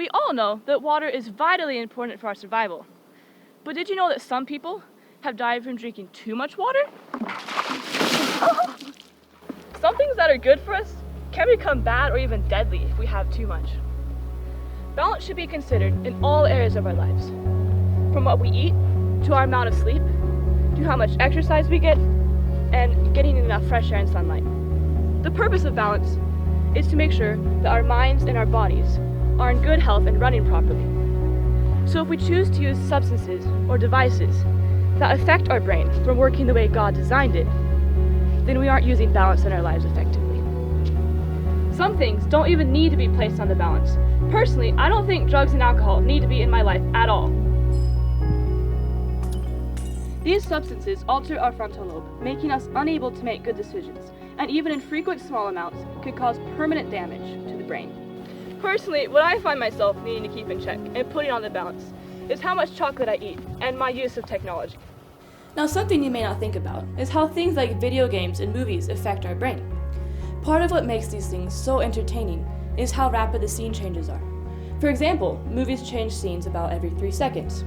We all know that water is vitally important for our survival. But did you know that some people have died from drinking too much water? Some things that are good for us can become bad or even deadly if we have too much. Balance should be considered in all areas of our lives, from what we eat, to our amount of sleep, to how much exercise we get, and getting enough fresh air and sunlight. The purpose of balance is to make sure that our minds and our bodies are in good health and running properly. So if we choose to use substances or devices that affect our brain from working the way God designed it, then we aren't using balance in our lives effectively. Some things don't even need to be placed on the balance. Personally, I don't think drugs and alcohol need to be in my life at all. These substances alter our frontal lobe, making us unable to make good decisions, and even in frequent small amounts could cause permanent damage to the brain. Personally, what I find myself needing to keep in check and putting on the balance is how much chocolate I eat and my use of technology. Now, something you may not think about is how things like video games and movies affect our brain. Part of what makes these things so entertaining is how rapid the scene changes are. For example, movies change scenes about every 3 seconds.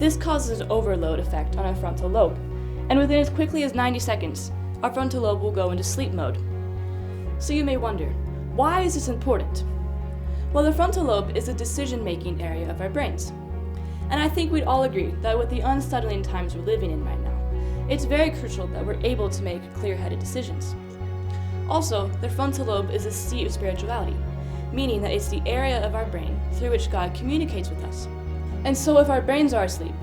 This causes an overload effect on our frontal lobe, and within as quickly as 90 seconds, our frontal lobe will go into sleep mode. So you may wonder, why is this important? Well, the frontal lobe is the decision-making area of our brains. And I think we'd all agree that with the unsettling times we're living in right now, it's very crucial that we're able to make clear-headed decisions. Also, the frontal lobe is the seat of spirituality, meaning that it's the area of our brain through which God communicates with us. And so if our brains are asleep,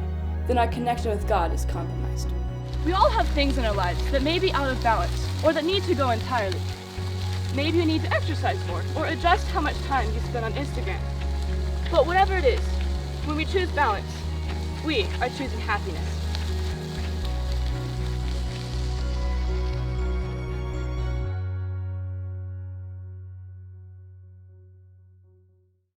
then our connection with God is compromised. We all have things in our lives that may be out of balance or that need to go entirely. Maybe you need to exercise more or adjust how much time you spend on Instagram. But whatever it is, when we choose balance, we are choosing happiness.